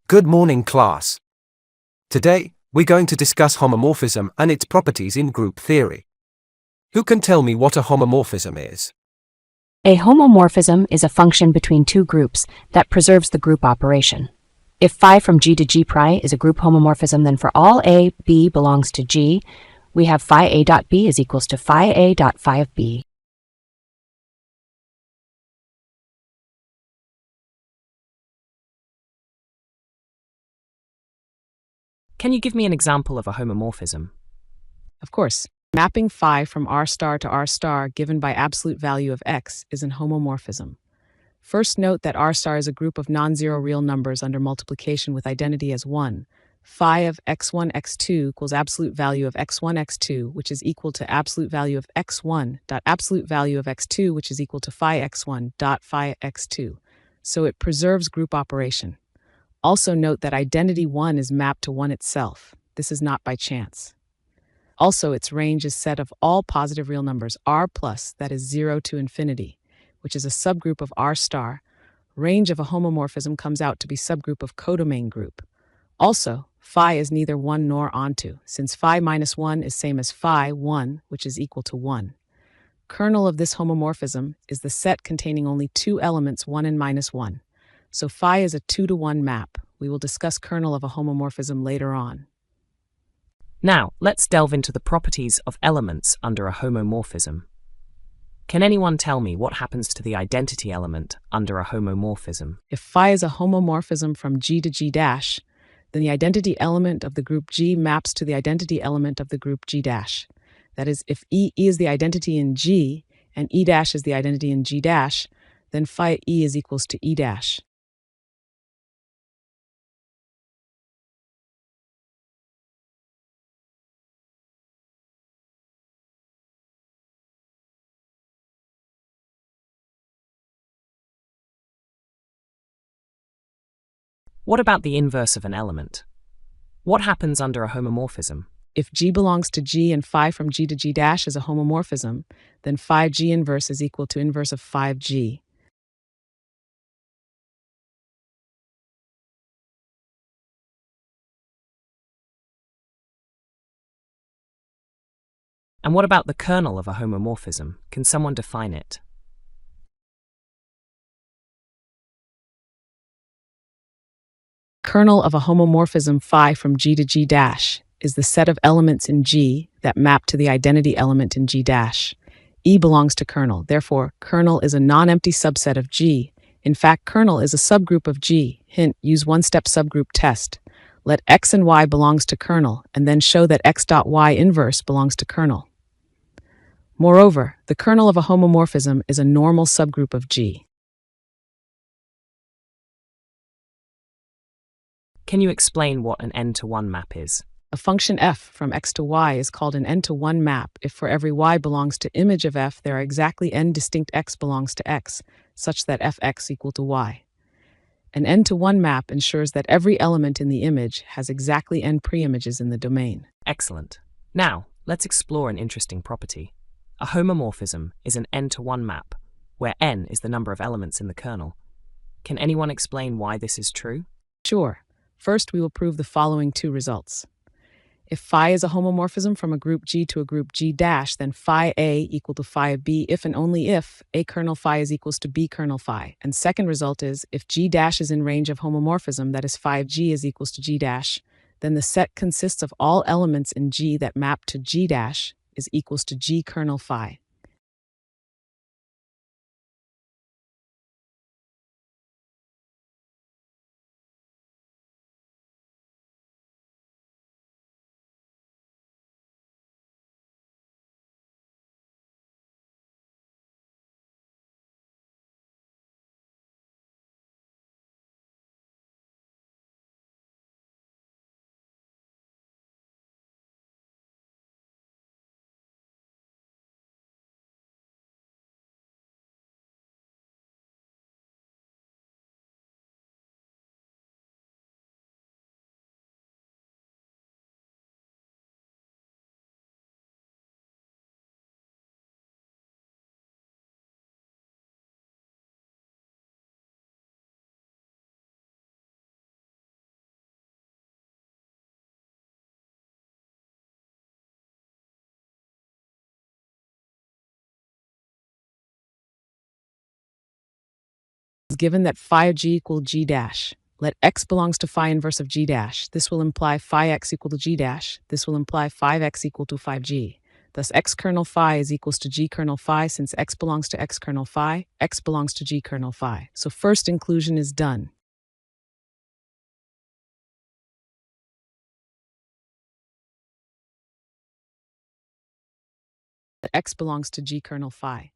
Good morning, class. Today, we're going to discuss homomorphism and its properties in group theory. Who can tell me what a homomorphism is? A homomorphism is a function between two groups that preserves the group operation. If phi from G to G phi is a group homomorphism, then for all A, B belongs to G, we have phi A dot B is equals to phi A dot phi of B. Can you give me an example of a homomorphism? Of course, mapping phi from R star to R star given by absolute value of x is an homomorphism. First note that R star is a group of non-zero real numbers under multiplication with identity as 1. Phi of x1, x2 equals absolute value of x1, x2, which is equal to absolute value of x1 dot absolute value of x2, which is equal to phi x1 dot phi x2. So it preserves group operation. Also note that identity 1 is mapped to 1 itself. This is not by chance. Also, its range is set of all positive real numbers R plus, that is 0 to infinity, which is a subgroup of R star. Range of a homomorphism comes out to be subgroup of codomain group. Also, phi is neither 1 nor onto, since phi minus 1 is same as phi 1, which is equal to 1. Kernel of this homomorphism is the set containing only two elements 1 and minus 1. So phi is a 2-to-1 map. We will discuss kernel of a homomorphism later on. Now, let's delve into the properties of elements under a homomorphism. Can anyone tell me what happens to the identity element under a homomorphism? If phi is a homomorphism from G to G dash, then the identity element of the group G maps to the identity element of the group G dash. That is, if E is the identity in G and E dash is the identity in G dash, then phi E is equals to E dash. What about the inverse of an element? What happens under a homomorphism? If G belongs to G and phi from G to G dash is a homomorphism, then phi G inverse is equal to inverse of phi G. And what about the kernel of a homomorphism? Can someone define it? Kernel of a homomorphism phi from G to G dash is the set of elements in G that map to the identity element in G dash. E belongs to kernel. Therefore, kernel is a non-empty subset of G. In fact, kernel is a subgroup of G. Hint, use one-step subgroup test. Let x and y belongs to kernel, and then show that x dot y inverse belongs to kernel. Moreover, the kernel of a homomorphism is a normal subgroup of G. Can you explain what an n-to-1 map is? A function f from x to y is called an n-to-1 map if for every y belongs to image of f there are exactly n distinct x belongs to x, such that fx equal to y. An n-to-1 map ensures that every element in the image has exactly n preimages in the domain. Excellent. Now, let's explore an interesting property. A homomorphism is an n-to-1 map, where n is the number of elements in the kernel. Can anyone explain why this is true? Sure. First, we will prove the following two results. If phi is a homomorphism from a group G to a group G dash, then phi A equal to phi of B if and only if A kernel phi is equals to B kernel phi. And second result is, if G dash is in range of homomorphism, that is phi of G is equals to G dash, then the set consists of all elements in G that map to G dash is equals to G kernel phi. Given that phi of g equal g dash, let x belongs to phi inverse of g dash. This will imply phi x equal to g dash. This will imply phi x equal to phi g. Thus x kernel phi is equals to g kernel phi. Since x belongs to x kernel phi, x belongs to g kernel phi. So first inclusion is done. X belongs to g kernel phi.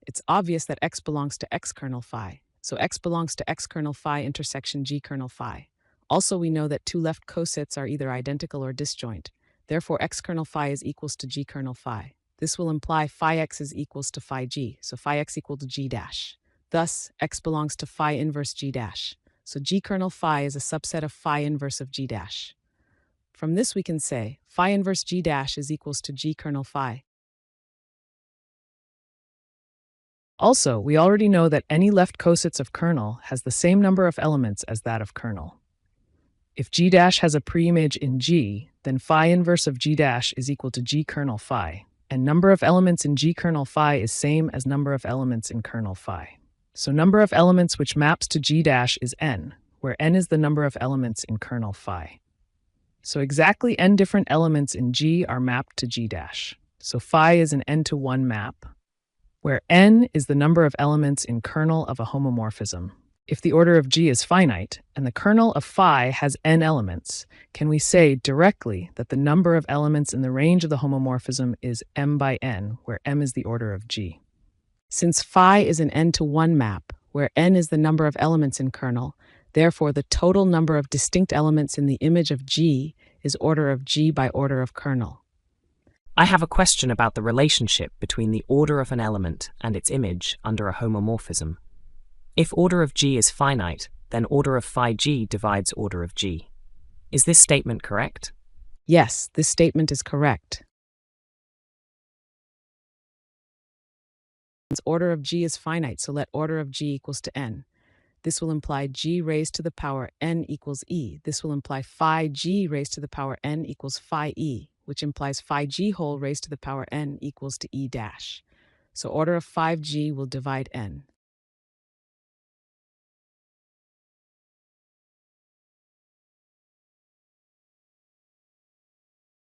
It's obvious that x belongs to x kernel phi. So x belongs to x kernel phi intersection g kernel phi. Also, we know that two left cosets are either identical or disjoint. Therefore, x kernel phi is equals to g kernel phi. This will imply phi x is equals to phi g, so phi x equal to g dash. Thus, x belongs to phi inverse g dash. So g kernel phi is a subset of phi inverse of g dash. From this we can say phi inverse g dash is equals to g kernel phi. Also, we already know that any left cosets of kernel has the same number of elements as that of kernel. If g dash has a preimage in G, then phi inverse of g dash is equal to g kernel phi, and number of elements in g kernel phi is same as number of elements in kernel phi. So number of elements which maps to g dash is n, where n is the number of elements in kernel phi. So exactly n different elements in G are mapped to g dash. So phi is an n-to-1 map, where n is the number of elements in kernel of a homomorphism. If the order of G is finite, and the kernel of phi has n elements, can we say directly that the number of elements in the range of the homomorphism is m by n, where m is the order of G? Since phi is an n-to-1 map, where n is the number of elements in kernel, therefore the total number of distinct elements in the image of G is order of G by order of kernel. I have a question about the relationship between the order of an element and its image under a homomorphism. If order of G is finite, then order of phi g divides order of G. Is this statement correct? Yes, this statement is correct. Since order of G is finite, so let order of G equals to n. This will imply g raised to the power n equals e. This will imply phi g raised to the power n equals phi e, which implies phi g whole raised to the power n equals to e dash. So order of phi g will divide n.